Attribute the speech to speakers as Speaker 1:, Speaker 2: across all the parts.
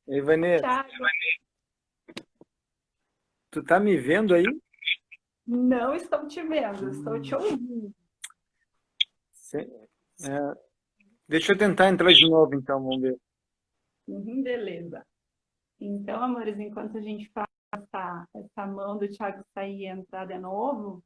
Speaker 1: Ei, Vanessa,
Speaker 2: Thiago,
Speaker 1: tu tá me vendo aí?
Speaker 2: não estou te vendo, estou te
Speaker 1: Hum,
Speaker 2: ouvindo.
Speaker 1: cê- é, deixa eu tentar entrar de novo, então, vamos ver.
Speaker 2: Beleza. Então, amores, enquanto a gente faz essa mão do Thiago sair e entrar de novo,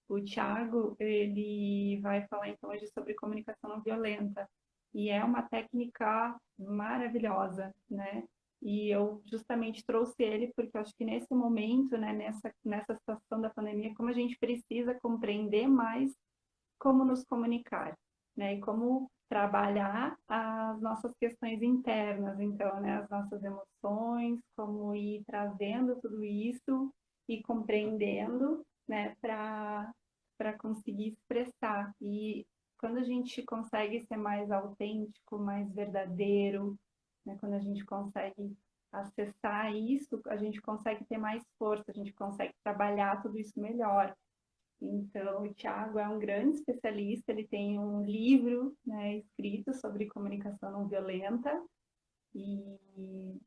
Speaker 2: o Thiago, ele vai falar então hoje sobre comunicação não violenta. E é uma técnica maravilhosa, né? E eu justamente trouxe ele porque eu acho que nesse momento, né, nessa situação da pandemia, como a gente precisa compreender mais como nos comunicar, né? E como trabalhar as nossas questões internas, então, né? As nossas emoções, como ir trazendo tudo isso e compreendendo, né? Para conseguir expressar. E quando a gente consegue ser mais autêntico, mais verdadeiro, né? Quando a gente consegue acessar isso, a gente consegue ter mais força, a gente consegue trabalhar tudo isso melhor. Então, o Tiago é um grande especialista, ele tem um livro, né, escrito sobre comunicação não violenta. E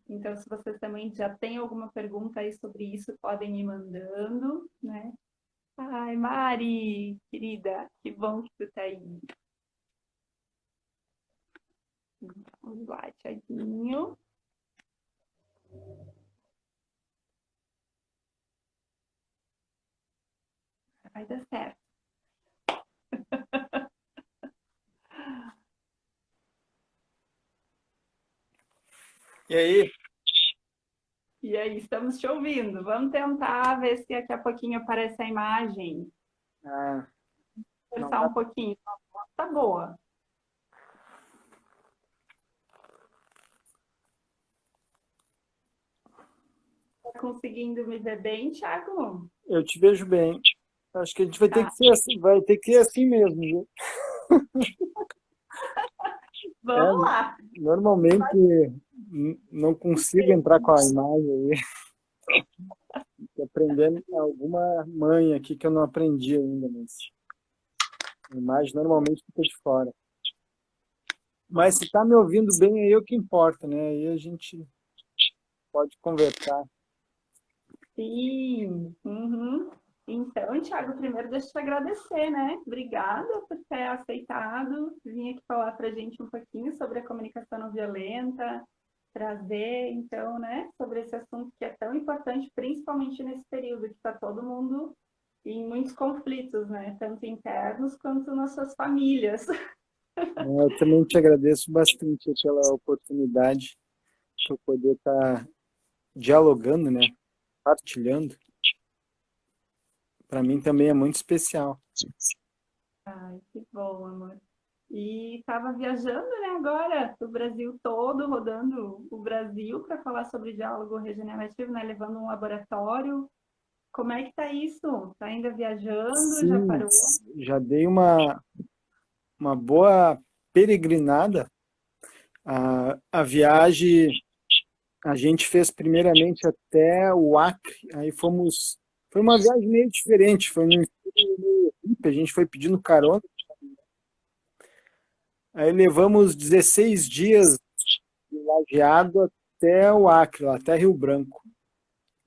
Speaker 2: então, se vocês também já têm alguma pergunta aí sobre isso, podem ir mandando, né? Ai, Mari, querida, que bom que tu tá aí. Vamos lá, Tiaguinho. Vai dar certo.
Speaker 1: E aí?
Speaker 2: E aí, estamos te ouvindo. Vamos tentar ver se daqui a pouquinho aparece a imagem.
Speaker 1: Ah, não
Speaker 2: Conversar
Speaker 1: tá.
Speaker 2: um pouquinho. Tá boa. Tá conseguindo me ver bem, Thiago?
Speaker 1: Eu te vejo bem. Acho que a gente vai ter que ser assim, vai ter que ser assim mesmo, viu? É,
Speaker 2: Vamos lá.
Speaker 1: normalmente não consigo entrar com a imagem aí. Tô aprendendo alguma manha aqui que eu não aprendi ainda, mas a imagem normalmente fica de fora. Mas se tá me ouvindo bem, aí é o que importa, né? Aí a gente pode conversar.
Speaker 2: Sim. Uhum. Então, Thiago, primeiro deixa eu te agradecer, né? Obrigada por ter aceitado vir aqui falar para a gente um pouquinho sobre a comunicação não violenta, trazer, então, né, sobre esse assunto que é tão importante, principalmente nesse período que está todo mundo em muitos conflitos, né? Tanto internos quanto nas suas famílias.
Speaker 1: Eu também te agradeço bastante pela oportunidade de eu poder estar dialogando, né? Partilhando. Para mim também é muito especial.
Speaker 2: Ai, que bom, amor. E estava viajando, né, agora, do Brasil todo, rodando o Brasil para falar sobre diálogo regenerativo, né, levando um laboratório. Como é que tá isso? Tá ainda viajando? Já
Speaker 1: Sim,
Speaker 2: parou?
Speaker 1: já dei uma boa peregrinada. A viagem a gente fez primeiramente até o Acre, aí fomos. Foi uma viagem meio diferente, foi num estilo meio hippie, a gente foi pedindo carona. Aí levamos 16 dias de lajeado até o Acre, lá, até Rio Branco.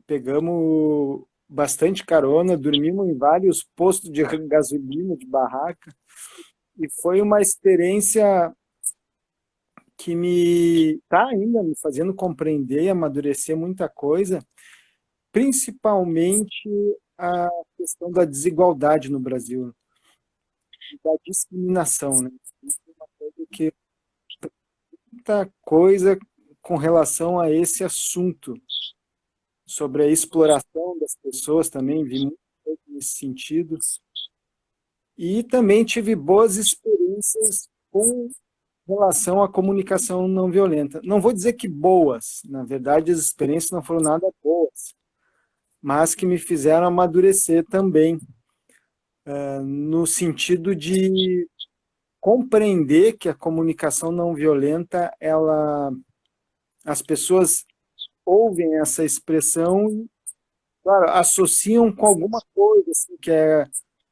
Speaker 1: Pegamos bastante carona, dormimos em vários postos de gasolina, de barraca, e foi uma experiência que me está ainda me fazendo compreender e amadurecer muita coisa, principalmente a questão da desigualdade no Brasil, da discriminação, né? Isso é uma coisa que muita coisa com relação a esse assunto, sobre a exploração das pessoas também, vi muito coisa nesse sentido. E também tive boas experiências com relação à comunicação não violenta. Não vou dizer que boas, na verdade as experiências não foram nada boas, mas que me fizeram amadurecer também, no sentido de compreender que a comunicação não violenta, as pessoas ouvem essa expressão e, claro, associam com alguma coisa, assim, que é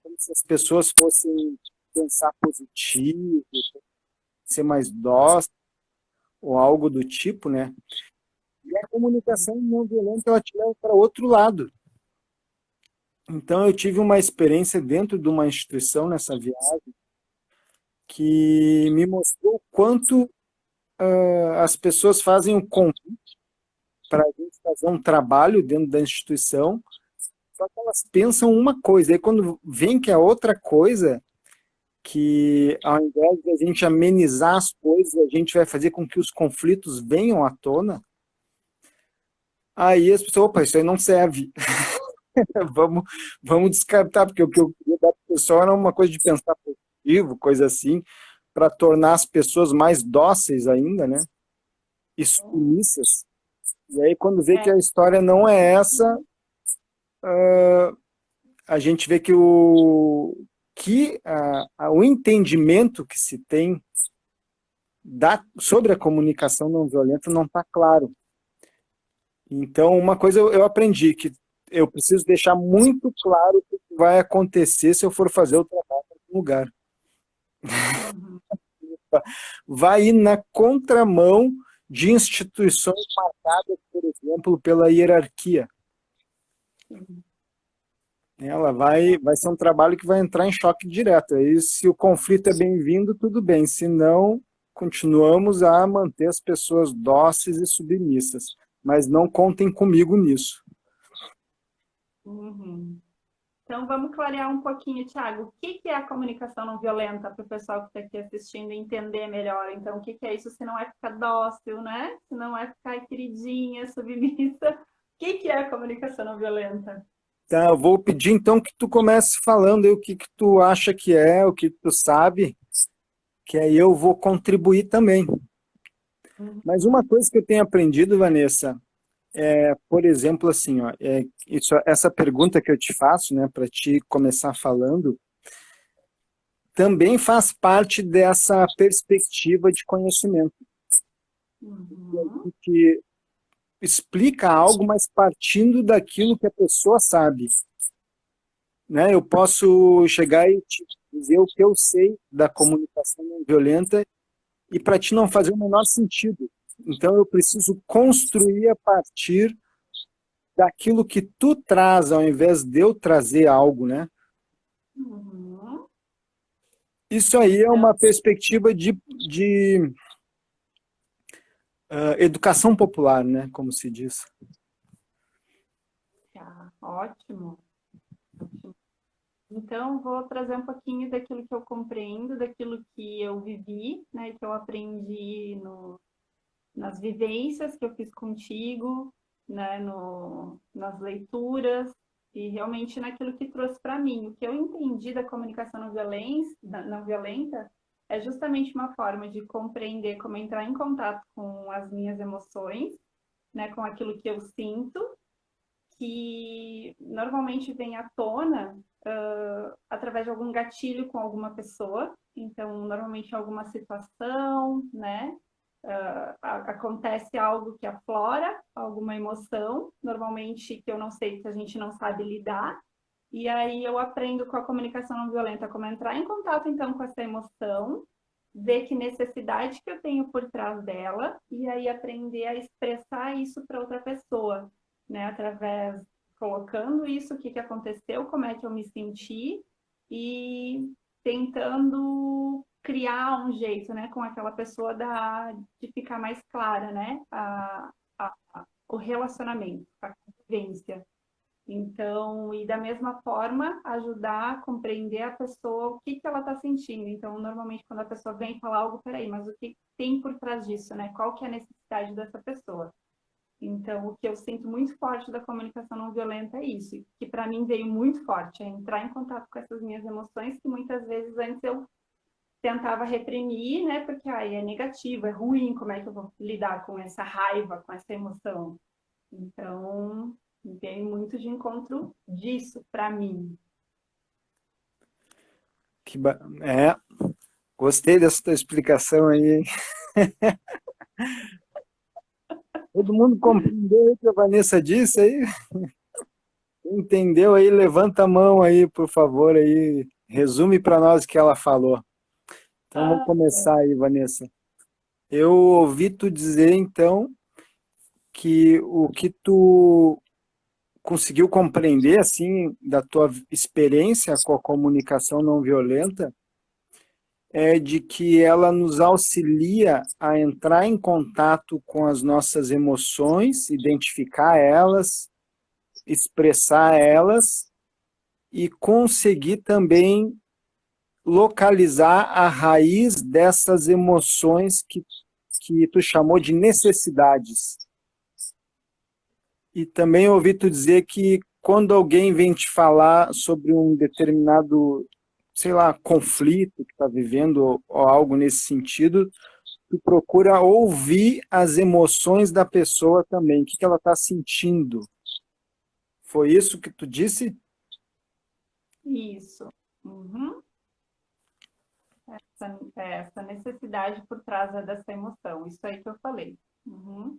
Speaker 1: como se as pessoas fossem pensar positivo, ser mais dóceis, ou algo do tipo, né? E a comunicação não violenta, ela te leva para outro lado. Então, eu tive uma experiência dentro de uma instituição nessa viagem que me mostrou o quanto as pessoas fazem o convite para a gente fazer um trabalho dentro da instituição, só que elas pensam uma coisa, aí quando vem que é outra coisa, que ao invés de a gente amenizar as coisas, a gente vai fazer com que os conflitos venham à tona, aí as pessoas, opa, isso aí não serve. vamos, vamos descartar, porque o que eu queria dar para o pessoal era uma coisa de pensar positivo, coisa assim, para tornar as pessoas mais dóceis ainda, né? E submissas. E aí, quando vê que a história não é essa, a gente vê que o entendimento que se tem sobre a comunicação não violenta não está claro. Então, uma coisa eu aprendi, que eu preciso deixar muito claro o que vai acontecer se eu for fazer o trabalho em algum lugar. Vai ir na contramão de instituições marcadas, por exemplo, pela hierarquia. Ela vai ser um trabalho que vai entrar em choque direto. Aí, se o conflito é bem-vindo, tudo bem. Se não, continuamos a manter as pessoas dóceis e submissas. Mas não contem comigo nisso.
Speaker 2: Uhum. Então, vamos clarear um pouquinho, Thiago. O que é a comunicação não violenta para o pessoal que está aqui assistindo entender melhor? Então, o que é isso? Se não é ficar dócil, né? Se não é ficar queridinha, submissa. O que é a comunicação não violenta?
Speaker 1: Tá, eu vou pedir então que tu comece falando aí o que tu acha que é, o que tu sabe, que aí eu vou contribuir também. Mas uma coisa que eu tenho aprendido, Vanessa, por exemplo, assim, ó, essa pergunta que eu te faço, né, para te começar falando, também faz parte dessa perspectiva de conhecimento. Que explica algo, mas partindo daquilo que a pessoa sabe. Né? Eu posso chegar e te dizer o que eu sei da comunicação não violenta e para ti não fazer o menor sentido. Então eu preciso construir a partir daquilo que tu traz, ao invés de eu trazer algo, né? Isso aí é uma perspectiva de educação popular, né? Como se diz.
Speaker 2: Tá, ótimo. Então, vou trazer um pouquinho daquilo que eu compreendo, daquilo que eu vivi, né? Que eu aprendi nas vivências que eu fiz contigo, né? Nas leituras, e realmente naquilo que trouxe para mim. O que eu entendi da comunicação não violenta é justamente uma forma de compreender como entrar em contato com as minhas emoções, né, com aquilo que eu sinto, que normalmente vem à tona através de algum gatilho com alguma pessoa. Então, normalmente alguma situação, né? Acontece algo que aflora alguma emoção, normalmente que eu não sei, que a gente não sabe lidar, e aí eu aprendo com a comunicação não violenta como entrar em contato então com essa emoção, ver que necessidade que eu tenho por trás dela, e aí aprender a expressar isso para outra pessoa, né? Através, colocando isso, o que aconteceu, como é que eu me senti, e tentando criar um jeito, né, com aquela pessoa de ficar mais clara, né, o relacionamento, a convivência. Então, e da mesma forma, ajudar a compreender a pessoa, o que ela está sentindo. Então, normalmente, quando a pessoa vem falar algo, peraí, mas o que tem por trás disso, né? Qual que é a necessidade dessa pessoa? Então, o que eu sinto muito forte da comunicação não violenta é isso, que para mim veio muito forte, é entrar em contato com essas minhas emoções, que muitas vezes antes eu tentava reprimir, né? Porque aí é negativo, é ruim, como é que eu vou lidar com essa raiva, com essa emoção? Então, veio muito de encontro disso para mim.
Speaker 1: Gostei dessa tua explicação aí, hein? Todo mundo compreendeu o que a Vanessa disse aí? Entendeu aí? Levanta a mão aí, por favor, aí. Resume para nós o que ela falou. Então vamos começar aí, Vanessa. Eu ouvi tu dizer, então, que o que tu conseguiu compreender, assim, da tua experiência com a comunicação não violenta, é de que ela nos auxilia a entrar em contato com as nossas emoções, identificar elas, expressar elas e conseguir também localizar a raiz dessas emoções que tu chamou de necessidades. E também ouvi tu dizer que quando alguém vem te falar sobre um determinado, sei lá, conflito que está vivendo ou algo nesse sentido, tu procura ouvir as emoções da pessoa também, o que ela está sentindo. Foi isso que tu disse?
Speaker 2: Isso. Uhum. Essa necessidade por trás dessa emoção. Isso aí que eu falei. Uhum.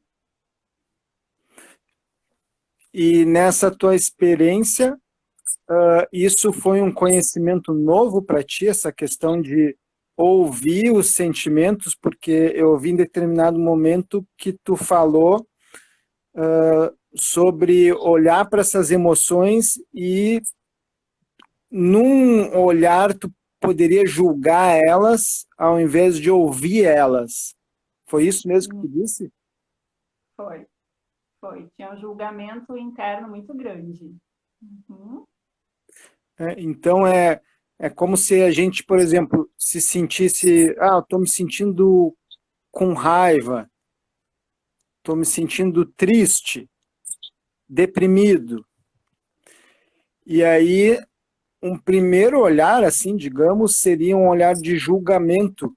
Speaker 1: E nessa tua experiência, isso foi um conhecimento novo para ti, essa questão de ouvir os sentimentos, porque eu ouvi em determinado momento que tu falou sobre olhar para essas emoções e num olhar tu poderia julgar elas ao invés de ouvir elas. Foi isso mesmo que tu disse?
Speaker 2: Foi, foi. Tinha um julgamento interno muito grande. Uhum.
Speaker 1: Então é como se a gente, por exemplo, se sentisse, eu estou me sentindo com raiva, estou me sentindo triste, deprimido. E aí, um primeiro olhar, assim, digamos, seria um olhar de julgamento,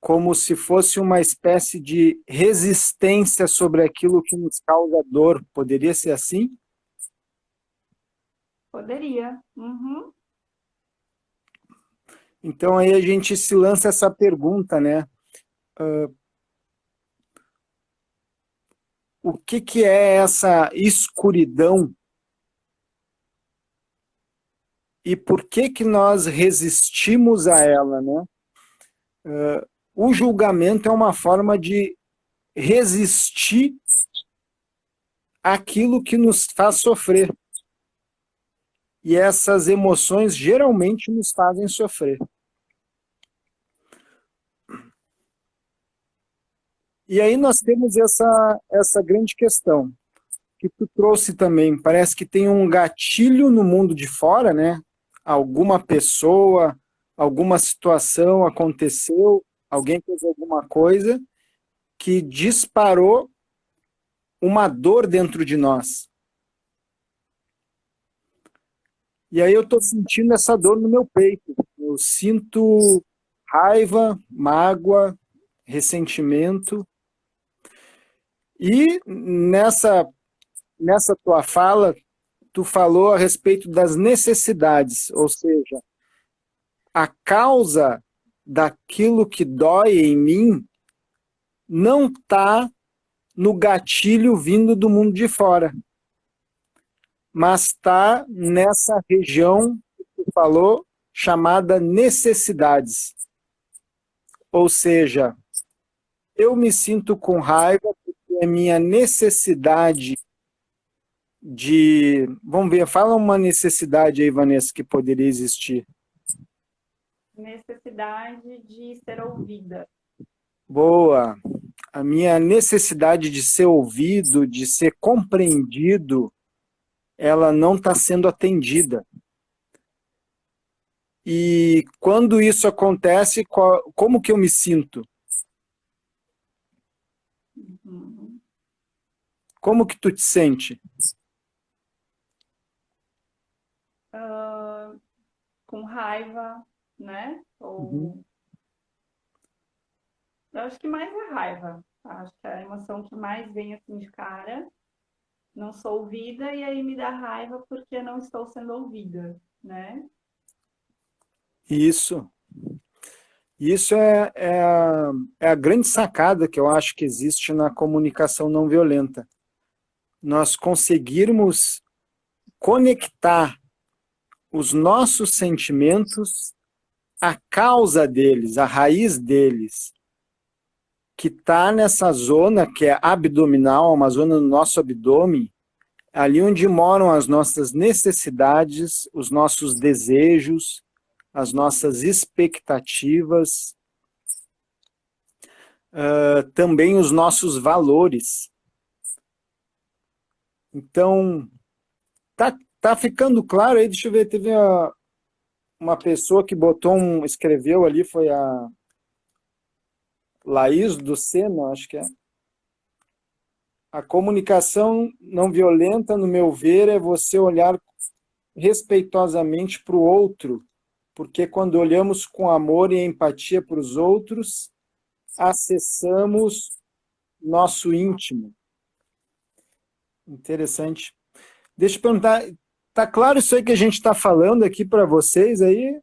Speaker 1: como se fosse uma espécie de resistência sobre aquilo que nos causa dor. Poderia ser assim?
Speaker 2: Poderia. Uhum.
Speaker 1: Então aí a gente se lança essa pergunta, né? O que é essa escuridão e por que nós resistimos a ela, né? O julgamento é uma forma de resistir àquilo que nos faz sofrer. E essas emoções geralmente nos fazem sofrer. E aí nós temos essa grande questão que tu trouxe também. Parece que tem um gatilho no mundo de fora, né? Alguma pessoa, alguma situação aconteceu, alguém fez alguma coisa que disparou uma dor dentro de nós. E aí eu estou sentindo essa dor no meu peito. Eu sinto raiva, mágoa, ressentimento. E nessa tua fala, tu falou a respeito das necessidades, ou seja, a causa daquilo que dói em mim não está no gatilho vindo do mundo de fora, mas está nessa região que tu falou, chamada necessidades. Ou seja, eu me sinto com raiva porque a minha necessidade de... Vamos ver, fala uma necessidade aí, Vanessa, que poderia existir.
Speaker 2: Necessidade de ser ouvida.
Speaker 1: Boa. A minha necessidade de ser ouvido, de ser compreendido, ela não está sendo atendida. E quando isso acontece, como que eu me sinto?
Speaker 2: Uhum.
Speaker 1: Como que tu te sente?
Speaker 2: Com raiva, né?
Speaker 1: Uhum.
Speaker 2: Ou eu acho que mais é raiva. Acho que é a emoção que mais vem assim de cara. Não sou ouvida e aí me dá raiva porque não estou sendo ouvida, né?
Speaker 1: Isso. Isso é a grande sacada que eu acho que existe na comunicação não violenta. Nós conseguirmos conectar os nossos sentimentos à causa deles, à raiz deles, que está nessa zona que é abdominal, uma zona no nosso abdômen, ali onde moram as nossas necessidades, os nossos desejos, as nossas expectativas, também os nossos valores. Então, tá ficando claro aí, deixa eu ver, teve uma pessoa que escreveu ali, foi a Laís do Sena, acho que é. A comunicação não violenta, no meu ver, é você olhar respeitosamente para o outro, porque quando olhamos com amor e empatia para os outros, acessamos nosso íntimo. Interessante. Deixa eu perguntar, tá claro isso aí que a gente está falando aqui para vocês aí?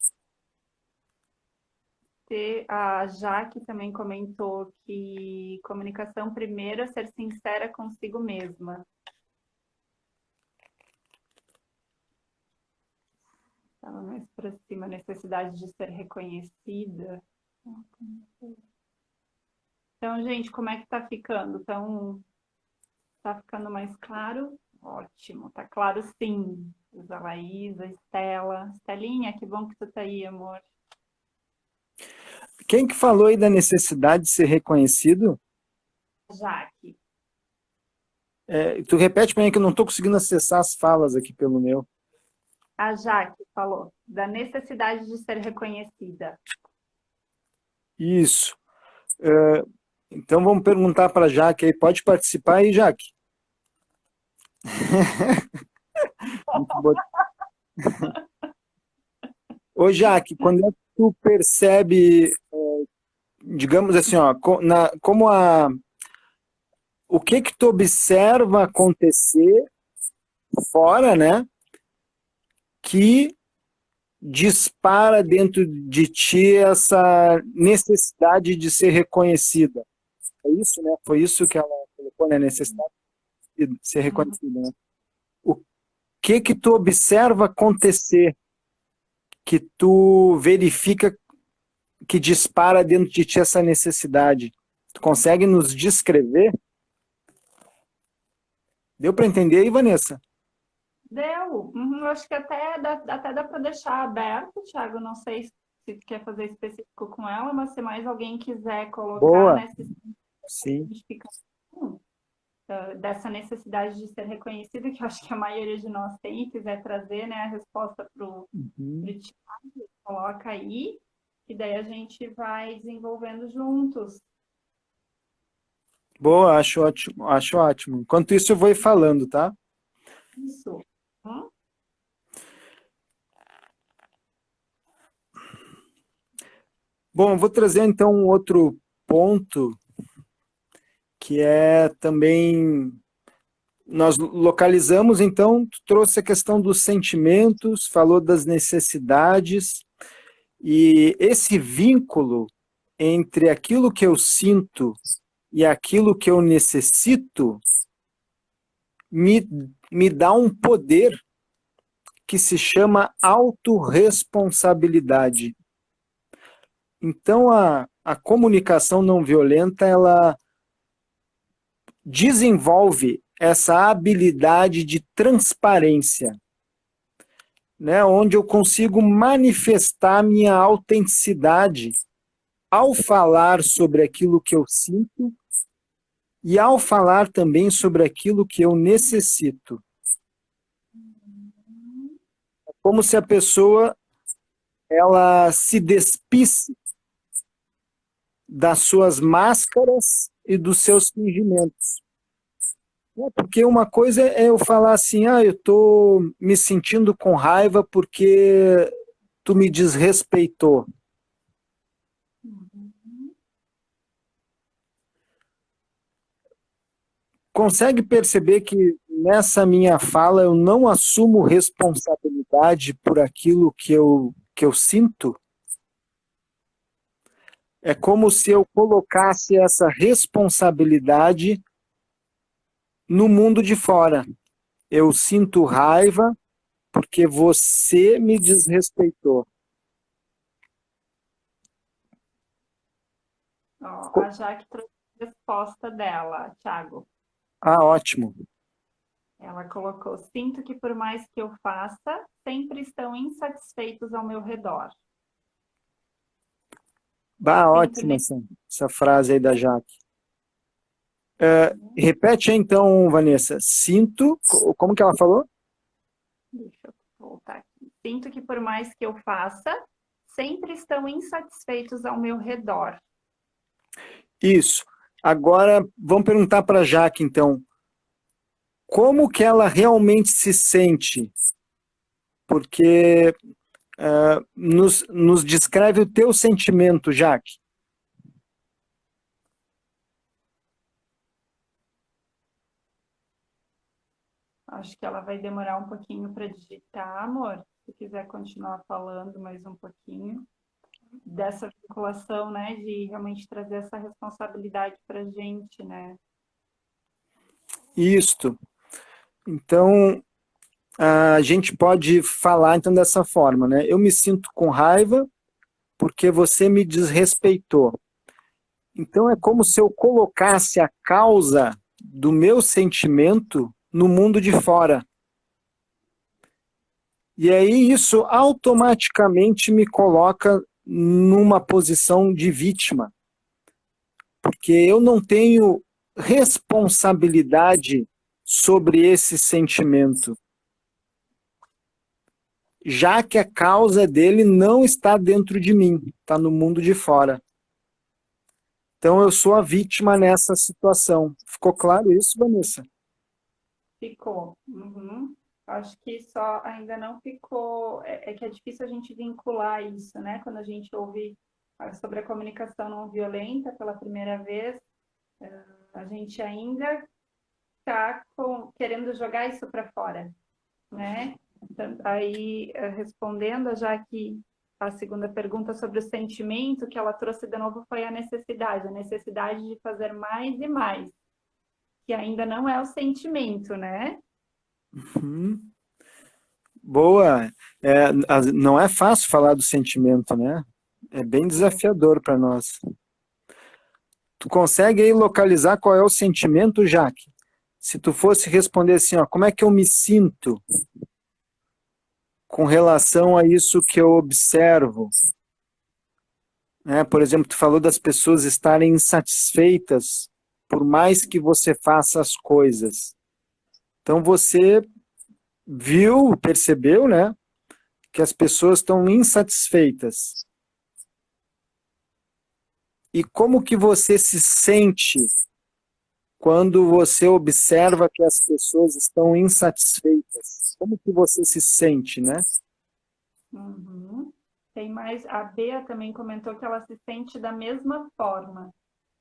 Speaker 2: A Jaque também comentou que comunicação primeiro é ser sincera consigo mesma. Estava mais para cima, necessidade de ser reconhecida. Então, gente, como é que tá ficando? Então, tá ficando mais claro? Ótimo, tá claro sim. A Laís, a Estela. Estelinha, que bom que tu tá aí, amor.
Speaker 1: Quem que falou aí da necessidade de ser reconhecido?
Speaker 2: Jaque.
Speaker 1: Tu repete para mim que eu não estou conseguindo acessar as falas aqui pelo meu.
Speaker 2: A Jaque falou da necessidade de ser reconhecida.
Speaker 1: Isso. Então vamos perguntar para a Jaque aí. Pode participar aí, Jaque? Ô, Jaque, quando é que tu percebe, digamos assim, ó, o que que tu observa acontecer fora, né, que dispara dentro de ti essa necessidade de ser reconhecida? É isso, né? Foi isso que ela colocou, né? Necessidade de ser reconhecida, né? O que que tu observa acontecer, que tu verifica que dispara dentro de ti essa necessidade? Tu consegue nos descrever? Deu para entender aí, Vanessa?
Speaker 2: Deu. Acho que até dá para deixar aberto, Thiago. Não sei se tu quer fazer específico com ela, mas se mais alguém quiser colocar
Speaker 1: Boa,
Speaker 2: nessa
Speaker 1: sim.
Speaker 2: identificação dessa necessidade de ser reconhecido, que eu acho que a maioria de nós tem, e quiser trazer, né, a resposta para o Thiago, coloca aí, e daí a gente vai desenvolvendo juntos.
Speaker 1: Boa, acho ótimo, acho ótimo. Enquanto isso, eu vou ir falando, tá?
Speaker 2: Isso.
Speaker 1: Bom, eu vou trazer então um outro ponto que é também. Nós localizamos, então, tu trouxe a questão dos sentimentos, falou das necessidades, e esse vínculo entre aquilo que eu sinto e aquilo que eu necessito me, me dá um poder que se chama autorresponsabilidade. Então, a comunicação não violenta, ela desenvolve essa habilidade de transparência, né, onde eu consigo manifestar minha autenticidade ao falar sobre aquilo que eu sinto e ao falar também sobre aquilo que eu necessito. É como se a pessoa ela se despisse das suas máscaras e dos seus fingimentos. Porque uma coisa é eu falar assim, eu estou me sentindo com raiva porque tu me desrespeitou. Consegue perceber que nessa minha fala eu não assumo responsabilidade por aquilo que eu sinto? É como se eu colocasse essa responsabilidade no mundo de fora. Eu sinto raiva porque você me desrespeitou.
Speaker 2: A Jaque trouxe resposta dela, Thiago.
Speaker 1: Ah, ótimo.
Speaker 2: Ela colocou: sinto que por mais que eu faça, sempre estão insatisfeitos ao meu redor.
Speaker 1: Bah,
Speaker 2: Sinto
Speaker 1: ótima
Speaker 2: nesse...
Speaker 1: essa frase aí da Jaque. Repete aí, então, Vanessa. Sinto, como que ela falou?
Speaker 2: Deixa eu voltar aqui. Sinto que por mais que eu faça, sempre estão insatisfeitos ao meu redor.
Speaker 1: Isso. Agora, vamos perguntar para a Jaque, então. Como que ela realmente se sente? Porque nos descreve o teu sentimento, Jaque.
Speaker 2: Acho que ela vai demorar um pouquinho para digitar, amor. Se quiser continuar falando mais um pouquinho dessa vinculação, né, de realmente trazer essa responsabilidade para a gente, né?
Speaker 1: Isto. Então, a gente pode falar então dessa forma, né? Eu me sinto com raiva porque você me desrespeitou. Então é como se eu colocasse a causa do meu sentimento no mundo de fora. E aí isso automaticamente me coloca numa posição de vítima, porque eu não tenho responsabilidade sobre esse sentimento, já que a causa dele não está dentro de mim, está no mundo de fora. Então eu sou a vítima nessa situação. Ficou claro isso, Vanessa?
Speaker 2: Ficou. Uhum. Acho que só ainda não ficou. É que é difícil a gente vincular isso, né? Quando a gente ouve sobre a comunicação não violenta pela primeira vez, a gente ainda está querendo jogar isso para fora, né? Então, aí, respondendo, já que a segunda pergunta sobre o sentimento que ela trouxe de novo foi a necessidade de fazer mais e mais, que ainda não é o sentimento, né?
Speaker 1: Hum, boa. Não é fácil falar do sentimento, né? É bem desafiador para nós. Tu consegue aí localizar qual é o sentimento, Jaque? Se tu fosse responder assim, ó, como é que eu me sinto com relação a isso que eu observo? Né? Por exemplo, tu falou das pessoas estarem insatisfeitas por mais que você faça as coisas. Então você viu, percebeu, né, que as pessoas estão insatisfeitas. E como que você se sente quando você observa que as pessoas estão insatisfeitas? Como que você se sente, né?
Speaker 2: Uhum. Tem mais, a Bea também comentou que ela se sente da mesma forma.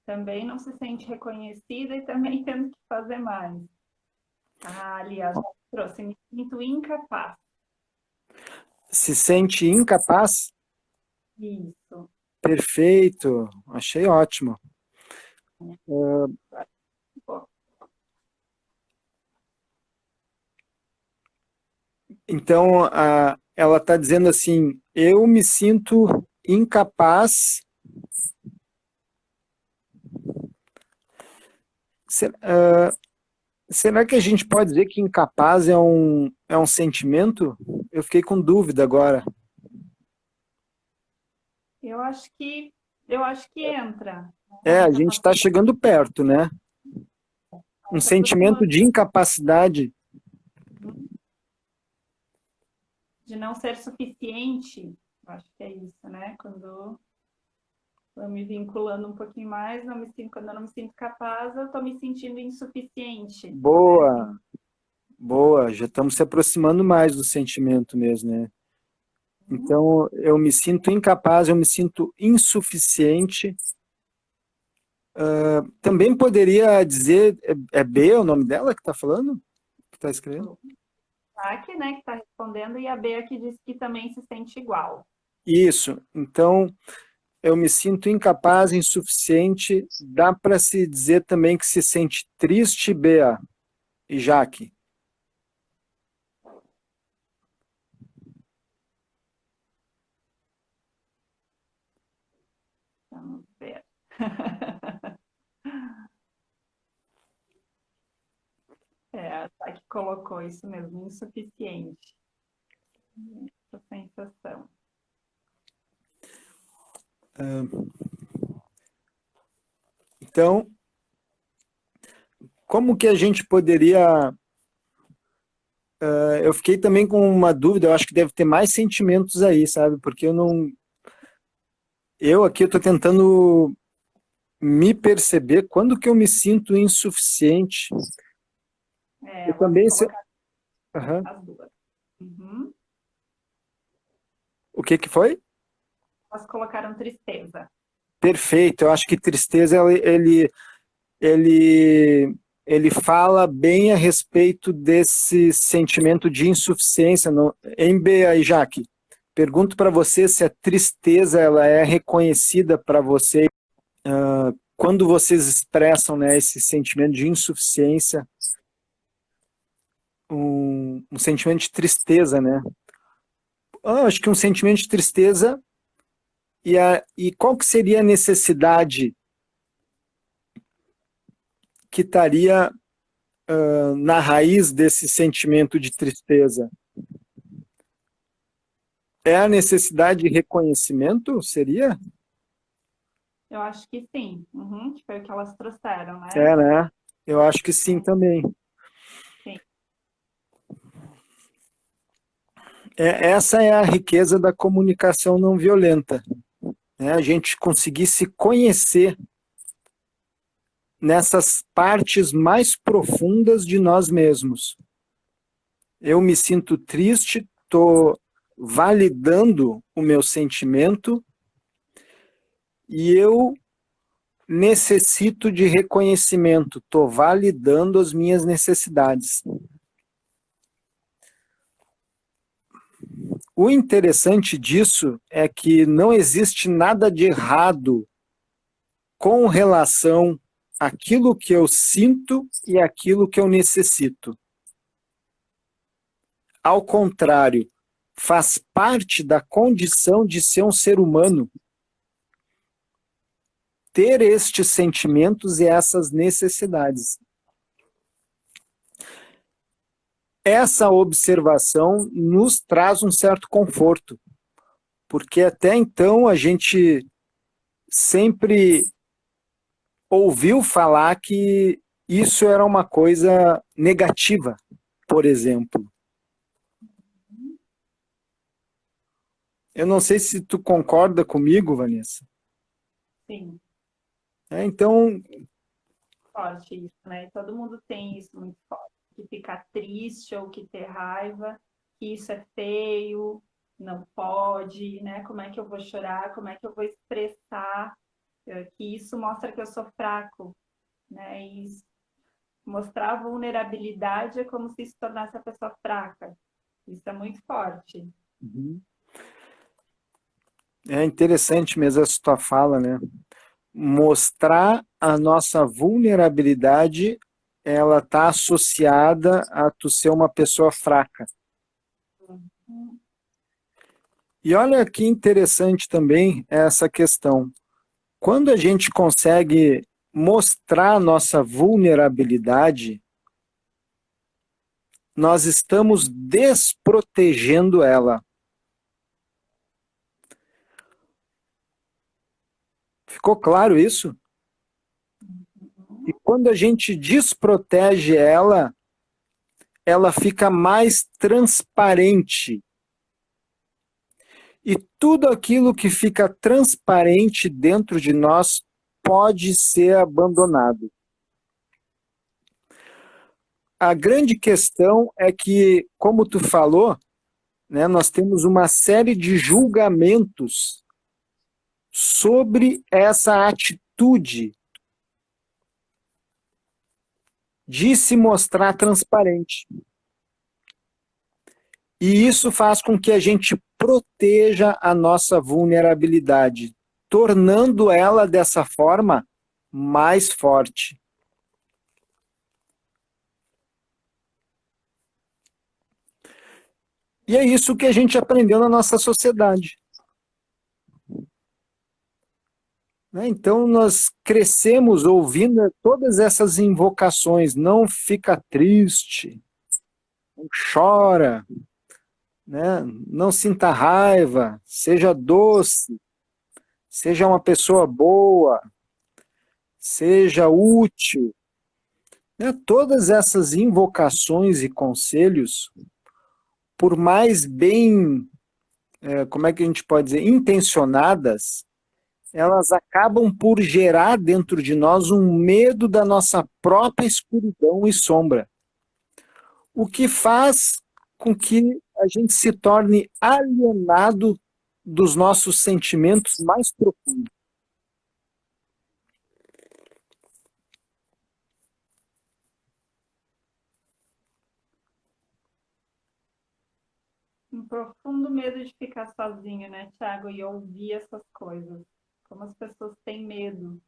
Speaker 2: Também não se sente reconhecida e também tendo que fazer mais. Ah, aliás, trouxe, me sinto incapaz.
Speaker 1: Se sente incapaz?
Speaker 2: Isso.
Speaker 1: Perfeito, achei ótimo.
Speaker 2: Pô,
Speaker 1: Então, ela está dizendo assim: eu me sinto incapaz. Será que a gente pode dizer que incapaz é um sentimento? Eu fiquei com dúvida agora.
Speaker 2: eu acho que eu acho que entra
Speaker 1: A
Speaker 2: nessa
Speaker 1: gente está chegando perto, né? Um
Speaker 2: se
Speaker 1: sentimento
Speaker 2: aproximando
Speaker 1: de incapacidade.
Speaker 2: de não ser suficiente. Eu acho que é isso, né? Quando eu me vinculando um pouquinho mais, quando eu não me sinto capaz, eu estou me sentindo insuficiente, né?
Speaker 1: Boa, boa. Já estamos se aproximando mais do sentimento mesmo, né? Então, eu me sinto incapaz, eu me sinto insuficiente. Também poderia dizer, é B o nome dela que está falando? Que está escrevendo?
Speaker 2: O Isaac, né, que está respondendo, e a Bea que disse que também se sente igual.
Speaker 1: Isso. Então, eu me sinto incapaz, insuficiente. Dá para se dizer também que se sente triste, Bea e Jaque.
Speaker 2: Vamos ver. colocou isso mesmo, insuficiente. Essa sensação.
Speaker 1: Então, como que a gente poderia... eu fiquei também com uma dúvida, eu acho que deve ter mais sentimentos aí, sabe? Porque eu não... Eu aqui estou tentando me perceber quando que eu me sinto insuficiente. Eu
Speaker 2: Elas
Speaker 1: também...
Speaker 2: colocaram
Speaker 1: Uhum.
Speaker 2: as duas. Uhum.
Speaker 1: O que que foi?
Speaker 2: Elas colocaram tristeza.
Speaker 1: Perfeito, eu acho que tristeza, ele fala bem a respeito desse sentimento de insuficiência. Em B aí, Jaque, pergunto para você se a tristeza ela é reconhecida para você quando vocês expressam, né, esse sentimento de insuficiência, um sentimento de tristeza, né? Acho que um sentimento de tristeza e qual que seria a necessidade que estaria na raiz desse sentimento de tristeza? É a necessidade de reconhecimento, seria?
Speaker 2: Eu acho que sim. Uhum, que foi o que elas trouxeram, né?
Speaker 1: É, né? Eu acho que sim também.
Speaker 2: Sim.
Speaker 1: Essa é a riqueza da comunicação não violenta, né? A gente conseguir se conhecer nessas partes mais profundas de nós mesmos. Eu me sinto triste, estou validando o meu sentimento e eu necessito de reconhecimento, estou validando as minhas necessidades. O interessante disso é que não existe nada de errado com relação àquilo que eu sinto e àquilo que eu necessito. Ao contrário, faz parte da condição de ser um ser humano ter estes sentimentos e essas necessidades. Essa observação nos traz um certo conforto, porque até então a gente sempre ouviu falar que isso era uma coisa negativa, por exemplo. Eu não sei se tu concorda comigo, Vanessa.
Speaker 2: Sim.
Speaker 1: Então,
Speaker 2: Forte isso, né? Todo mundo tem isso muito forte. Que ficar triste ou que ter raiva, que isso é feio, não pode, né? Como é que eu vou chorar? Como é que eu vou expressar? Que isso mostra que eu sou fraco, né? E mostrar a vulnerabilidade é como se se tornasse a pessoa fraca. Isso é muito forte.
Speaker 1: é interessante mesmo essa tua fala, né? Mostrar a nossa vulnerabilidade, ela está associada a tu ser uma pessoa fraca. E olha que interessante também essa questão. Quando a gente consegue mostrar a nossa vulnerabilidade, nós estamos desprotegendo ela. Ficou claro isso? E quando a gente desprotege ela, ela fica mais transparente. E tudo aquilo que fica transparente dentro de nós pode ser abandonado. A grande questão é que, como tu falou, né, nós temos uma série de julgamentos sobre essa atitude de se mostrar transparente. E isso faz com que a gente proteja a nossa vulnerabilidade, tornando ela, dessa forma, mais forte. E é isso que a gente aprendeu na nossa sociedade. Então, nós crescemos ouvindo todas essas invocações. Não fica triste, Não chora, né? Não sinta raiva, seja doce, seja uma pessoa boa, seja útil, né? Todas essas invocações e conselhos, por mais bem, como é que a gente pode dizer, intencionadas, elas acabam por gerar dentro de nós um medo da nossa própria escuridão e sombra, o que faz com que a gente se torne alienado dos nossos sentimentos mais profundos.
Speaker 2: Um profundo medo de ficar sozinho, né, Thiago? E ouvir essas coisas. Como as pessoas têm medo.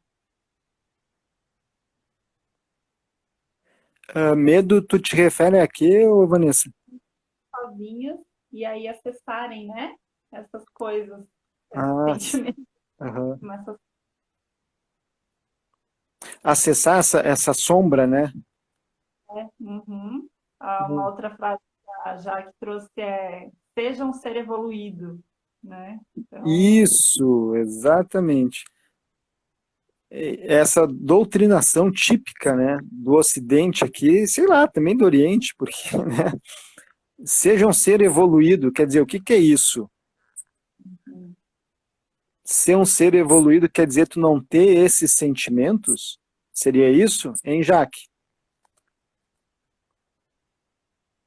Speaker 1: Medo, tu te refere a quê, Vanessa?
Speaker 2: Sozinhas e aí acessarem, né? Essas coisas, esses
Speaker 1: Ah,
Speaker 2: sentimentos,
Speaker 1: aham.
Speaker 2: essas
Speaker 1: Acessar essa sombra, né?
Speaker 2: né? Uhum. Uma outra frase que a Jaque trouxe é: seja um ser evoluído, né? Então,
Speaker 1: Isso, exatamente. Essa doutrinação típica, né, do Ocidente aqui, sei lá, também do Oriente, porque, né, seja um ser evoluído, quer dizer, o que que é isso? Ser um ser evoluído quer dizer tu não ter esses sentimentos? Seria isso, hein, Jaque?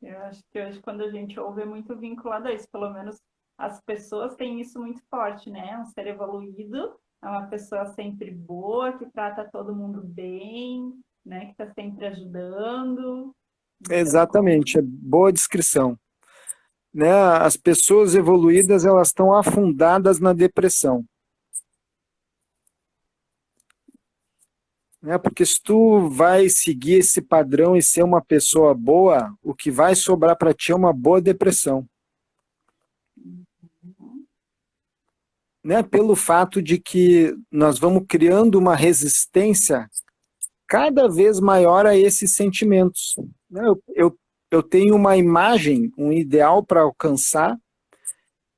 Speaker 2: eu acho que hoje, quando a gente ouve, é muito vinculado a isso. Pelo menos as pessoas têm isso muito forte, né? Um ser evoluído é uma pessoa sempre boa, que trata todo mundo bem, né? Que está sempre ajudando. Então,
Speaker 1: Exatamente, é boa descrição. Né? As pessoas evoluídas, elas estão afundadas na depressão. Né? Porque se tu vai seguir esse padrão e ser uma pessoa boa, o que vai sobrar para ti é uma boa depressão. Né? Pelo fato de que nós vamos criando uma resistência cada vez maior a esses sentimentos. Né? Eu tenho uma imagem, um ideal para alcançar,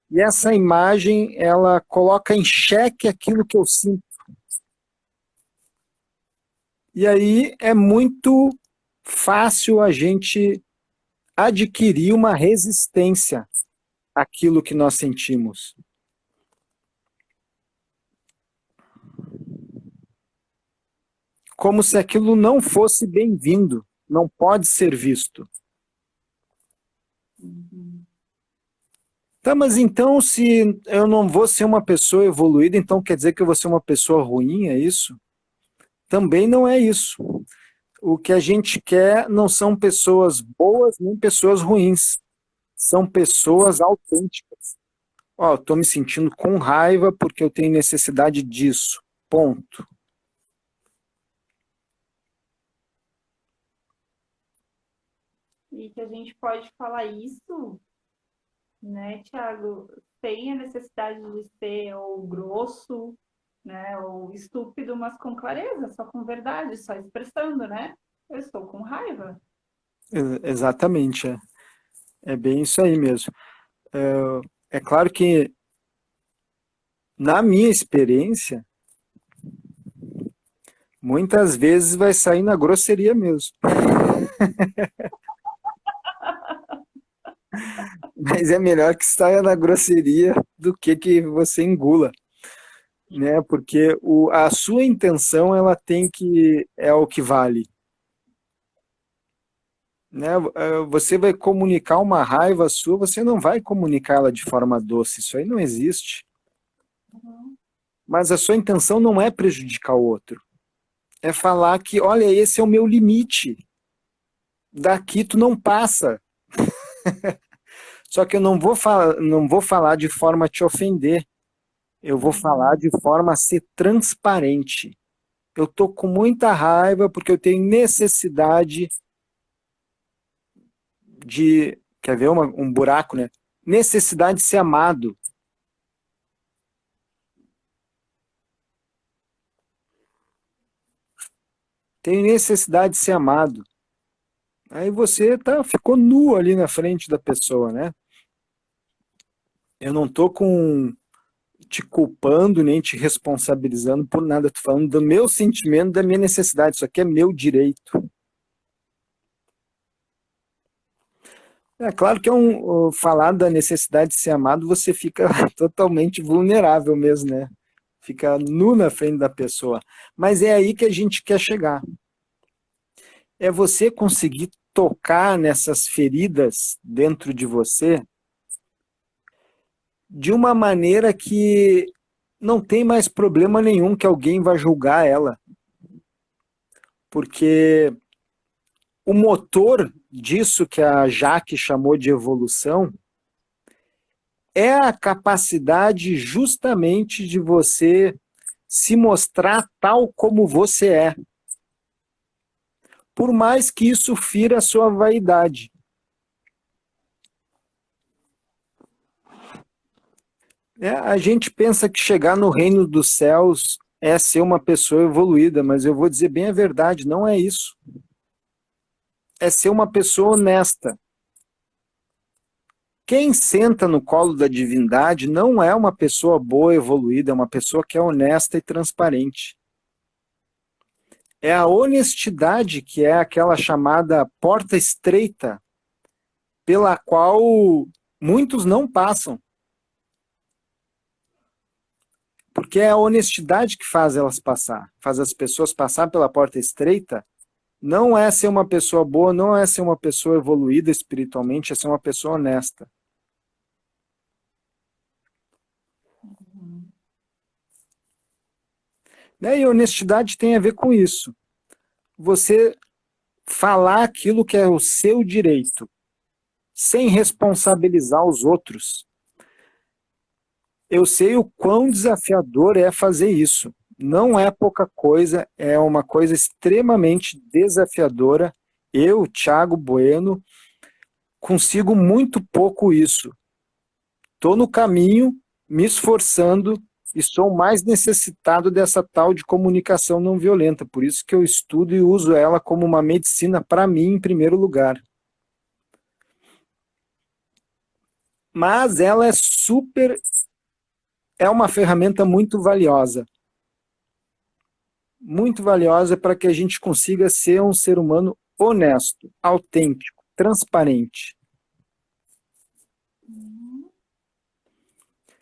Speaker 1: e essa imagem ela coloca em xeque aquilo que eu sinto. E aí é muito fácil a gente adquirir uma resistência àquilo que nós sentimos. Como se aquilo não fosse bem-vindo, não pode ser visto.
Speaker 2: uhum.
Speaker 1: Tá, mas então se eu não vou ser uma pessoa evoluída, então quer dizer que eu vou ser uma pessoa ruim, é isso? Também não é isso. O que a gente quer não são pessoas boas nem pessoas ruins. São pessoas autênticas. Ó, estou me sentindo com raiva porque eu tenho necessidade disso. Ponto.
Speaker 2: E que a gente pode falar isso, né, Thiago, sem a necessidade de ser ou grosso, né, ou estúpido, mas com clareza, só com verdade, só expressando, né? Eu estou com raiva.
Speaker 1: Exatamente. É bem isso aí mesmo. É claro que, na minha experiência, muitas vezes vai sair na grosseria mesmo. Mas é melhor que saia na grosseria do que você engula, né? Porque a sua intenção ela tem que é o que vale, né? Você vai comunicar uma raiva sua, você não vai comunicá-la de forma doce, isso aí não existe.
Speaker 2: Uhum.
Speaker 1: Mas a sua intenção não é prejudicar o outro, é falar que, olha, esse é o meu limite, daqui tu não passa. Só que eu não vou falar de forma a te ofender, eu vou falar
Speaker 2: Uhum.
Speaker 1: de forma a ser transparente. Eu tô com muita raiva porque eu tenho necessidade de, quer ver um buraco, né? Necessidade de ser amado. Tenho necessidade de ser amado. Aí você ficou nu ali na frente da pessoa, né? Eu não tô te culpando nem te responsabilizando por nada. Tô falando do meu sentimento, da minha necessidade. Isso aqui é meu direito. É claro que falar da necessidade de ser amado, você fica totalmente vulnerável mesmo, né? Fica nu na frente da pessoa. Mas é aí que a gente quer chegar. É você conseguir tocar nessas feridas dentro de você de uma maneira que não tem mais problema nenhum que alguém vá julgar ela. Porque o motor disso que a Jaque chamou de evolução é a capacidade justamente de você se mostrar tal como você é. Por mais que isso fira a sua vaidade. A gente pensa que chegar no reino dos céus é ser uma pessoa evoluída, mas eu vou dizer bem a verdade, não é isso. É ser uma pessoa honesta. Quem senta no colo da divindade não é uma pessoa boa, evoluída, é uma pessoa que é honesta e transparente. É a honestidade que é aquela chamada porta estreita, pela qual muitos não passam. Porque é a honestidade que faz elas passar, faz as pessoas passar pela porta estreita. Não é ser uma pessoa boa, não é ser uma pessoa evoluída espiritualmente, é ser uma pessoa honesta. Né? E honestidade tem a ver com isso. Você falar aquilo que é o seu direito, sem responsabilizar os outros. Eu sei o quão desafiador é fazer isso. Não é pouca coisa, é uma coisa extremamente desafiadora. Eu, Thiago Bueno, consigo muito pouco isso. Estou no caminho, me esforçando e sou mais necessitado dessa tal de comunicação não violenta. Por isso que eu estudo e uso ela como uma medicina para mim, em primeiro lugar. Mas ela é uma ferramenta muito valiosa para que a gente consiga ser um ser humano honesto, autêntico, transparente.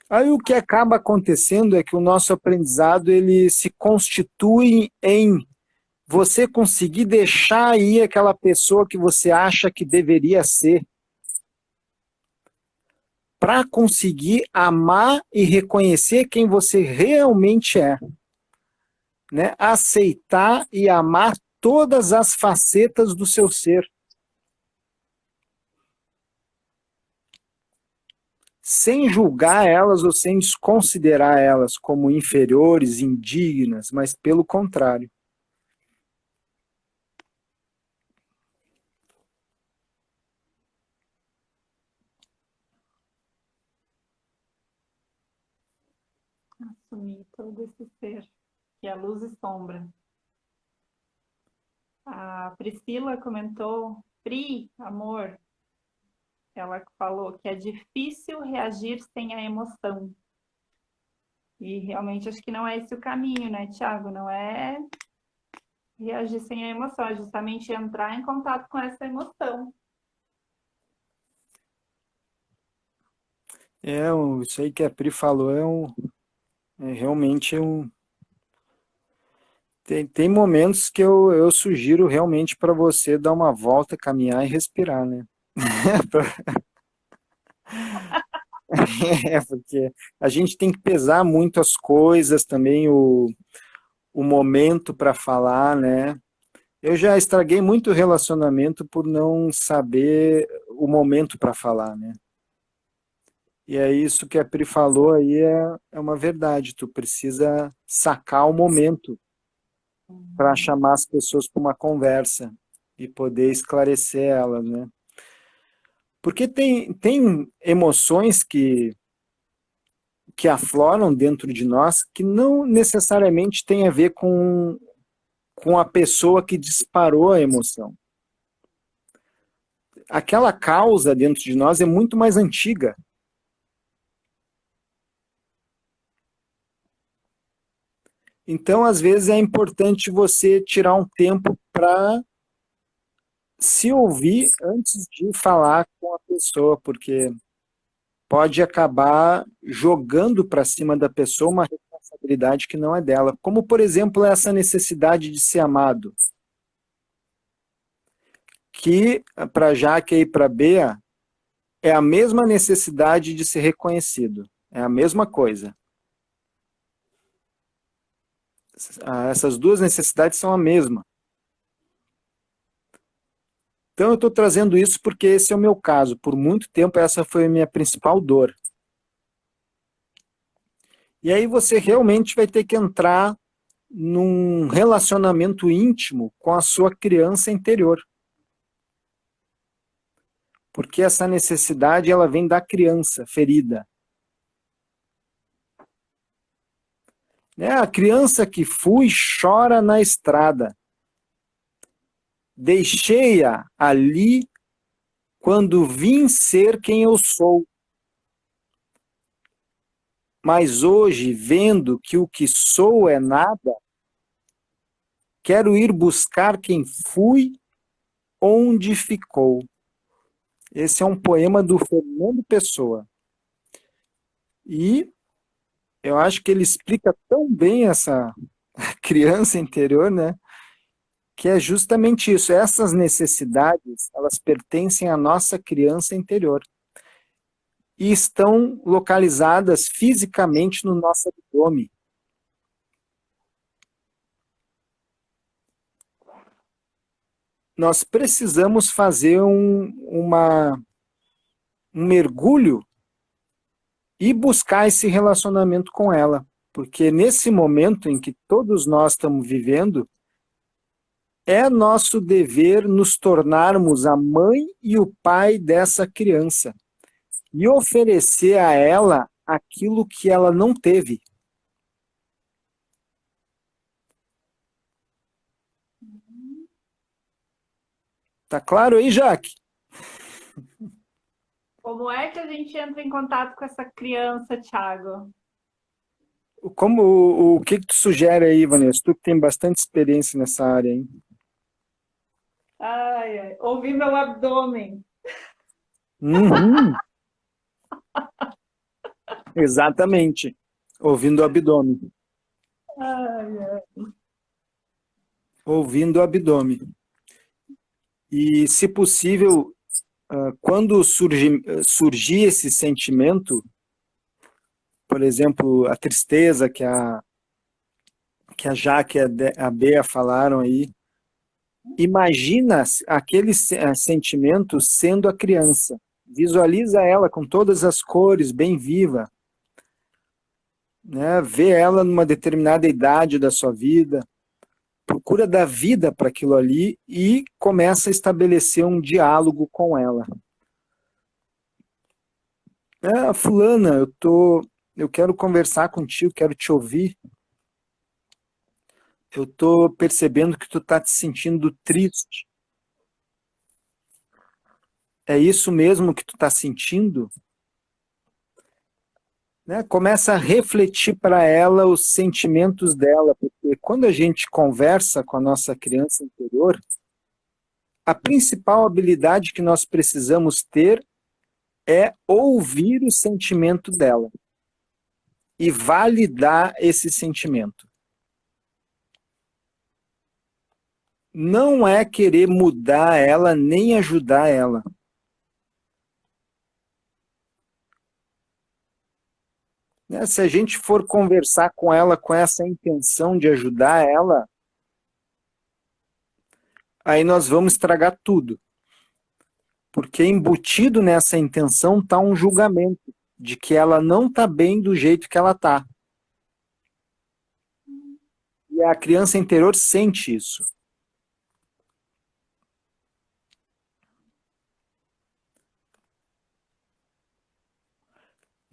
Speaker 1: Aí o que acaba acontecendo é que o nosso aprendizado ele se constitui em você conseguir deixar aí aquela pessoa que você acha que deveria ser, para conseguir amar e reconhecer quem você realmente é. Né? Aceitar e amar todas as facetas do seu ser. Sem julgar elas ou sem desconsiderar elas como inferiores, indignas, mas pelo contrário.
Speaker 2: Assumir todo esse ser, que é luz e sombra. A Priscila comentou, Pri, amor, ela falou que é difícil reagir sem a emoção. E realmente acho que não é esse o caminho, né, Thiago? Não é reagir sem a emoção, é justamente entrar em contato com essa emoção.
Speaker 1: Isso aí que a Pri falou realmente tem momentos que eu sugiro realmente para você dar uma volta, caminhar e respirar, né? Porque a gente tem que pesar muito as coisas, também o momento para falar, né? Eu já estraguei muito relacionamento por não saber o momento para falar, né? E é isso que a Pri falou aí é uma verdade. Tu precisa sacar o momento para chamar as pessoas para uma conversa e poder esclarecer elas, né? Porque tem emoções que afloram dentro de nós que não necessariamente tem a ver com a pessoa que disparou a emoção. aquela causa dentro de nós é muito mais antiga. Então, às vezes, é importante você tirar um tempo para se ouvir antes de falar com a pessoa, porque pode acabar jogando para cima da pessoa uma responsabilidade que não é dela. Como, por exemplo, essa necessidade de ser amado, que para Jaque e para Bea é a mesma necessidade de ser reconhecido. É a mesma coisa. Essas duas necessidades são a mesma. Então eu estou trazendo isso porque esse é o meu caso. Por muito tempo essa foi a minha principal dor. E aí você realmente vai ter que entrar num relacionamento íntimo com a sua criança interior. Porque essa necessidade ela vem da criança ferida. A criança que fui chora na estrada. Deixei-a ali quando vim ser quem eu sou. Mas hoje, vendo que o que sou é nada, quero ir buscar quem fui, onde ficou. Esse é um poema do Fernando Pessoa. E eu acho que ele explica tão bem essa criança interior, né? Que é justamente isso. Essas necessidades, elas pertencem à nossa criança interior. E estão localizadas fisicamente no nosso abdômen. Nós precisamos fazer um mergulho e buscar esse relacionamento com ela. Porque nesse momento em que todos nós estamos vivendo, é nosso dever nos tornarmos a mãe e o pai dessa criança e oferecer a ela aquilo que ela não teve. Tá claro aí, Jaque?
Speaker 2: Como é que a gente entra em contato com essa criança, Thiago?
Speaker 1: O que tu sugere aí, Vanessa? Tu que tem bastante experiência nessa área, hein?
Speaker 2: Ai, ai. Ouvir meu abdômen.
Speaker 1: Uhum. Exatamente. Ouvindo o abdômen.
Speaker 2: Ai, ai.
Speaker 1: Ouvindo o abdômen. E, se possível, quando surgir esse sentimento, por exemplo, a tristeza que a Jaque e a Bea falaram aí, imagina aquele sentimento sendo a criança. Visualiza ela com todas as cores, bem viva. Né? Vê ela numa determinada idade da sua vida. Procura dar vida para aquilo ali e começa a estabelecer um diálogo com ela. Fulana, eu quero conversar contigo, quero te ouvir. Eu estou percebendo que tu está te sentindo triste. É isso mesmo que tu está sentindo? Né? Começa a refletir para ela os sentimentos dela, porque quando a gente conversa com a nossa criança interior, a principal habilidade que nós precisamos ter é ouvir o sentimento dela e validar esse sentimento. Não é querer mudar ela nem ajudar ela. Né? Se a gente for conversar com ela com essa intenção de ajudar ela, aí nós vamos estragar tudo. Porque embutido nessa intenção está um julgamento de que ela não está bem do jeito que ela está. E a criança interior sente isso.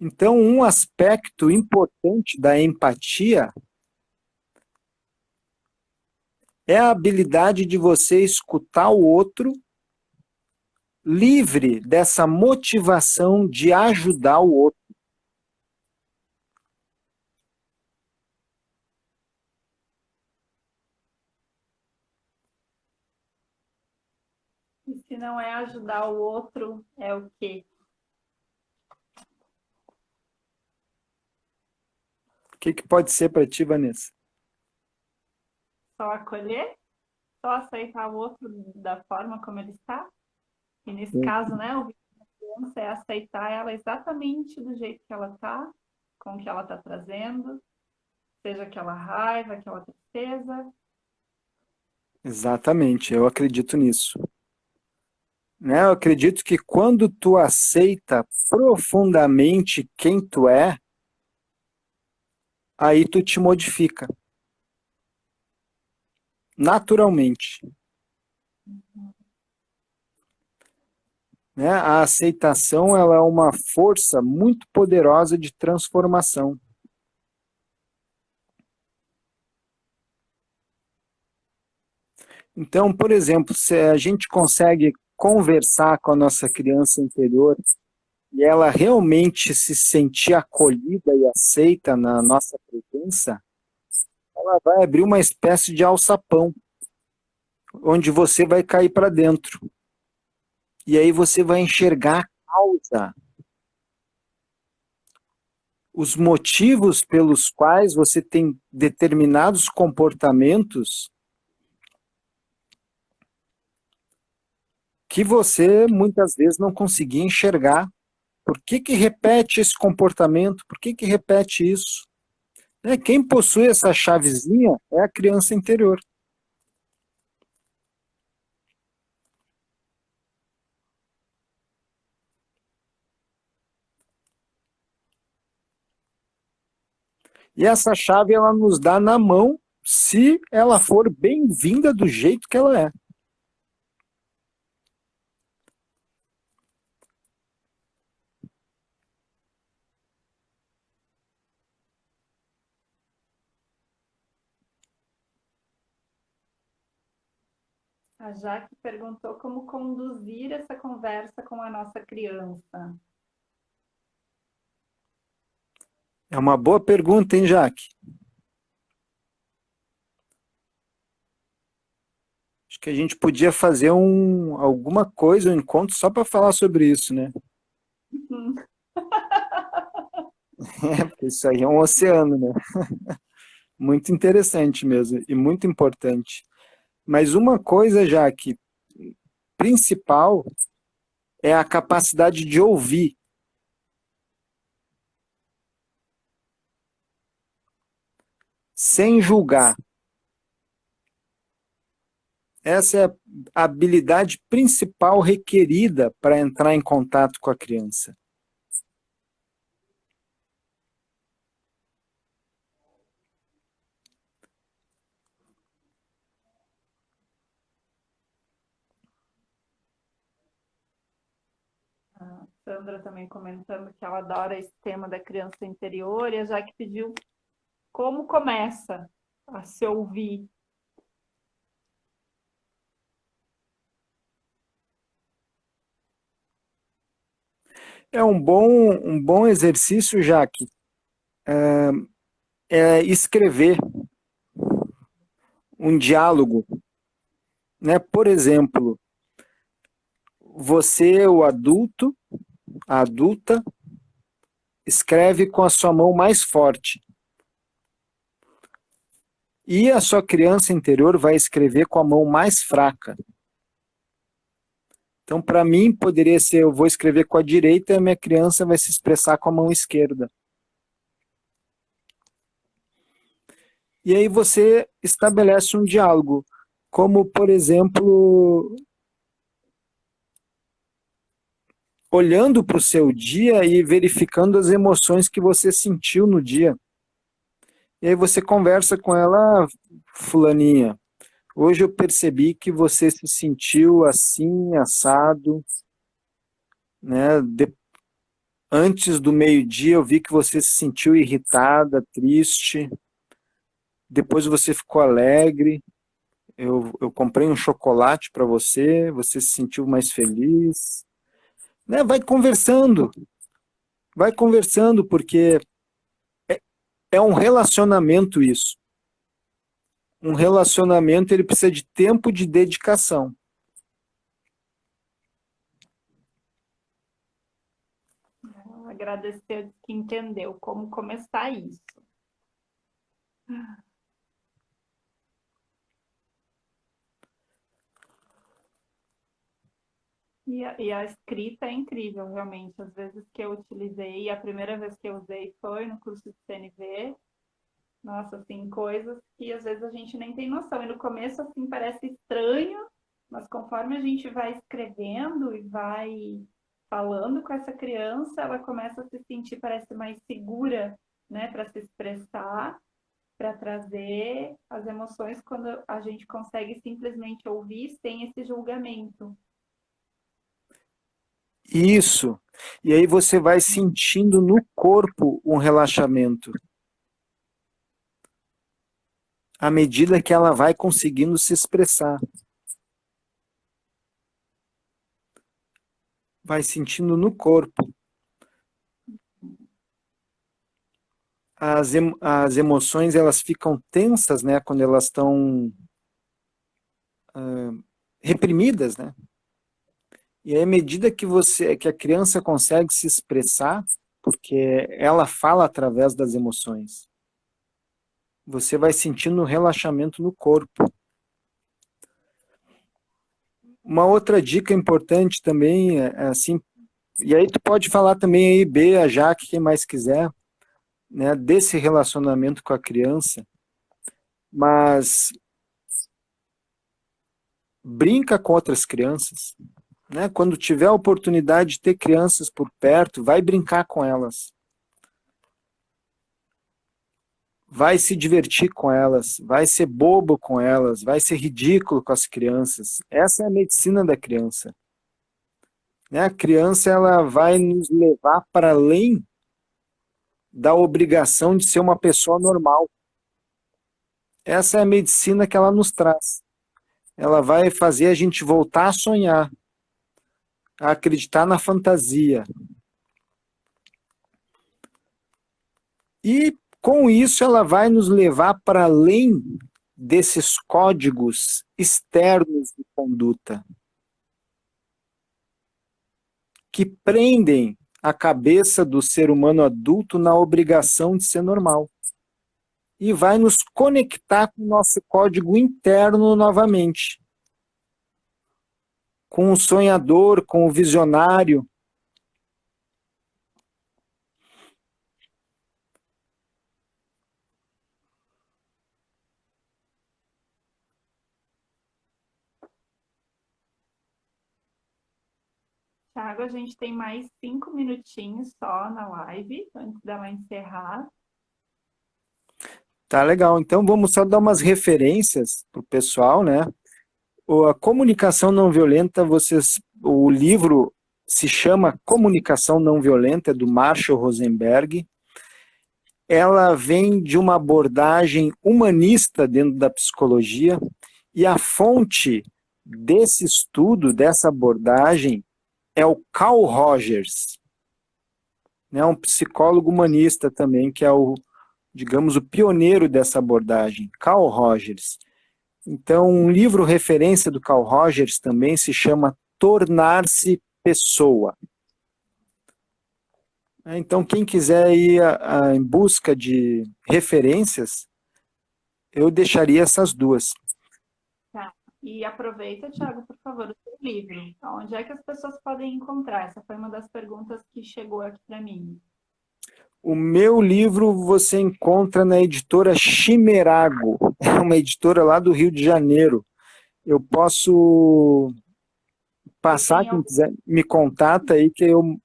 Speaker 1: Então, um aspecto importante da empatia é a habilidade de você escutar o outro, livre dessa motivação de ajudar o outro.
Speaker 2: E se não é ajudar o outro, é o quê?
Speaker 1: O que pode ser para ti, Vanessa?
Speaker 2: Só acolher? Só aceitar o outro da forma como ele está? E nesse caso, né, o criança é aceitar ela exatamente do jeito que ela está, com o que ela está trazendo, seja aquela raiva, aquela tristeza.
Speaker 1: Exatamente, eu acredito nisso. Né? Eu acredito que quando tu aceita profundamente quem tu é, aí tu te modifica. Naturalmente. Né? A aceitação ela é uma força muito poderosa de transformação. Então, por exemplo, se a gente consegue conversar com a nossa criança interior e ela realmente se sentir acolhida e aceita na nossa presença, ela vai abrir uma espécie de alçapão, onde você vai cair para dentro. E aí você vai enxergar a causa, os motivos pelos quais você tem determinados comportamentos que você muitas vezes não conseguia enxergar. Por que repete esse comportamento? Por que repete isso? Quem possui essa chavezinha é a criança interior. E essa chave ela nos dá na mão se ela for bem-vinda do jeito que ela é.
Speaker 2: A Jaque perguntou como conduzir essa conversa com a nossa criança.
Speaker 1: É uma boa pergunta, hein, Jaque? Acho que a gente podia fazer alguma coisa, um encontro só para falar sobre isso, né? Porque isso aí é um oceano, né? Muito interessante mesmo e muito importante. Mas uma coisa, Jaque, principal é a capacidade de ouvir. Sem julgar. Essa é a habilidade principal requerida para entrar em contato com a criança.
Speaker 2: A Sandra também comentando que ela adora esse tema da criança interior, e a Jaque pediu como começa a se ouvir.
Speaker 1: É um bom exercício, Jaque, é escrever um diálogo. Né? Por exemplo, você, o adulto, a adulta, escreve com a sua mão mais forte. E a sua criança interior vai escrever com a mão mais fraca. Então, para mim, poderia ser, eu vou escrever com a direita e a minha criança vai se expressar com a mão esquerda. E aí você estabelece um diálogo, como, por exemplo, olhando para o seu dia e verificando as emoções que você sentiu no dia. E aí você conversa com ela, fulaninha, hoje eu percebi que você se sentiu assim, assado, né? Antes do meio-dia eu vi que você se sentiu irritada, triste, depois você ficou alegre. eu comprei um chocolate para você, você se sentiu mais feliz, né? Vai conversando, porque é um relacionamento isso. Um relacionamento, ele precisa de tempo de dedicação.
Speaker 2: Agradecer que entendeu como começar isso. E a escrita é incrível, realmente. As vezes que eu utilizei, a primeira vez que eu usei foi no curso de CNV. Nossa, assim, coisas que às vezes a gente nem tem noção. E no começo, assim, parece estranho, mas conforme a gente vai escrevendo e vai falando com essa criança, ela começa a se sentir, parece, mais segura, né, para se expressar, para trazer as emoções quando a gente consegue simplesmente ouvir sem esse julgamento.
Speaker 1: Isso. E aí você vai sentindo no corpo um relaxamento. À medida que ela vai conseguindo se expressar. Vai sentindo no corpo. As emoções, elas ficam tensas, né, quando elas estão reprimidas, né? E aí, à medida que a criança consegue se expressar, porque ela fala através das emoções, você vai sentindo um relaxamento no corpo. Uma outra dica importante também é assim, e aí tu pode falar também aí, B, a Jaque, quem mais quiser, né, desse relacionamento com a criança, mas brinca com outras crianças, né? Quando tiver a oportunidade de ter crianças por perto, vai brincar com elas. Vai se divertir com elas, vai ser bobo com elas, vai ser ridículo com as crianças. Essa é a medicina da criança. Né? A criança, ela vai nos levar para além da obrigação de ser uma pessoa normal. Essa é a medicina que ela nos traz. Ela vai fazer a gente voltar a sonhar, a acreditar na fantasia. E com isso ela vai nos levar para além desses códigos externos de conduta que prendem a cabeça do ser humano adulto na obrigação de ser normal. E vai nos conectar com o nosso código interno novamente. Com o sonhador, com o visionário.
Speaker 2: Thiago, a gente tem mais 5 minutinhos só na live, antes dela encerrar.
Speaker 1: Tá legal. Então vamos só dar umas referências para o pessoal, né? A comunicação não violenta, o livro se chama Comunicação Não Violenta, é do Marshall Rosenberg. Ela vem de uma abordagem humanista dentro da psicologia, e a fonte desse estudo, dessa abordagem, é o Carl Rogers, né, um psicólogo humanista também, que é digamos, o pioneiro dessa abordagem, Carl Rogers. Então, um livro referência do Carl Rogers também se chama Tornar-se Pessoa. Então, quem quiser ir em busca de referências, eu deixaria essas duas.
Speaker 2: Tá. E aproveita, Thiago, por favor, o seu livro. Onde é que as pessoas podem encontrar? Essa foi uma das perguntas que chegou aqui para mim.
Speaker 1: O meu livro você encontra na editora Chimerago, é uma editora lá do Rio de Janeiro. Eu posso passar, quem quiser, me contata aí que eu...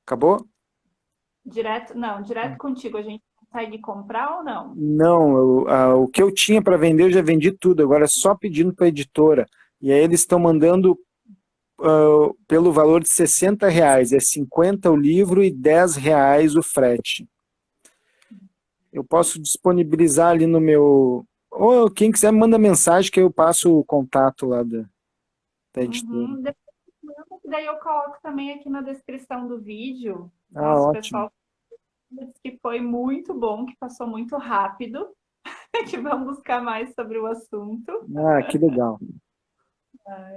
Speaker 1: Acabou?
Speaker 2: Direto contigo, a gente consegue comprar ou não?
Speaker 1: Não, o que eu tinha para vender eu já vendi tudo, agora é só pedindo para a editora. E aí eles estão mandando pelo valor de R$60, é 50 o livro e R$10 o frete. Eu posso disponibilizar ali no meu Ou quem quiser me manda mensagem que eu passo o contato lá da editora.
Speaker 2: Uhum. Depois manda, que daí eu coloco também aqui na descrição do vídeo.
Speaker 1: Ah,
Speaker 2: Nossa, o
Speaker 1: ótimo.
Speaker 2: pessoal disse que foi muito bom, que passou muito rápido, que vão buscar mais sobre o assunto,
Speaker 1: Ah, que legal.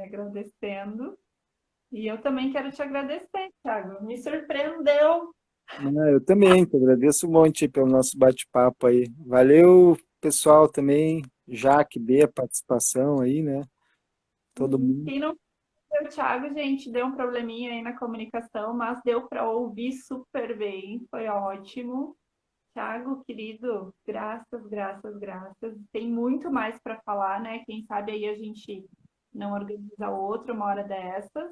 Speaker 2: agradecendo. E eu também quero te agradecer, Thiago. Me surpreendeu.
Speaker 1: Ah, eu também, te agradeço um monte pelo nosso bate-papo aí. Valeu, pessoal, também, Jaque, B, a participação aí, né? Todo mundo.
Speaker 2: Quem não conheceu o Thiago, gente, deu um probleminha aí na comunicação, mas deu para ouvir super bem. Foi ótimo. Thiago, querido, graças, graças, graças. Tem muito mais para falar, né? Quem sabe aí a gente não organiza outro uma hora dessas.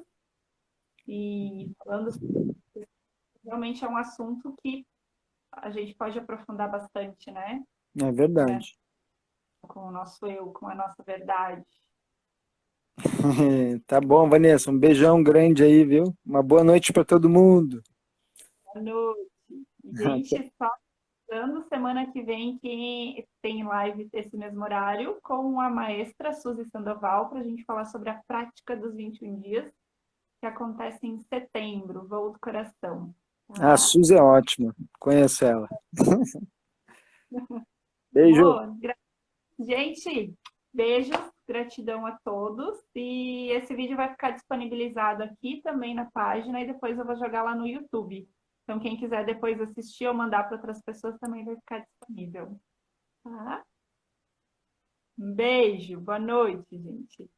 Speaker 2: E falando, realmente é um assunto que a gente pode aprofundar bastante, né?
Speaker 1: É verdade.
Speaker 2: Com o nosso eu, com a nossa verdade.
Speaker 1: Tá bom, Vanessa, um beijão grande aí, viu? Uma boa noite para todo mundo.
Speaker 2: Boa noite. Gente, só lembrando, semana que vem que tem live esse mesmo horário com a maestra Suzy Sandoval para a gente falar sobre a prática dos 21 dias, que acontece em setembro, Voo do Coração.
Speaker 1: A
Speaker 2: Tá?
Speaker 1: Suzy é ótima, conheço ela. Beijo.
Speaker 2: Amor, gente, beijos, gratidão a todos. E esse vídeo vai ficar disponibilizado aqui também na página e depois eu vou jogar lá no YouTube. Então, quem quiser depois assistir ou mandar para outras pessoas também vai ficar disponível. Tá? Um beijo, boa noite, gente.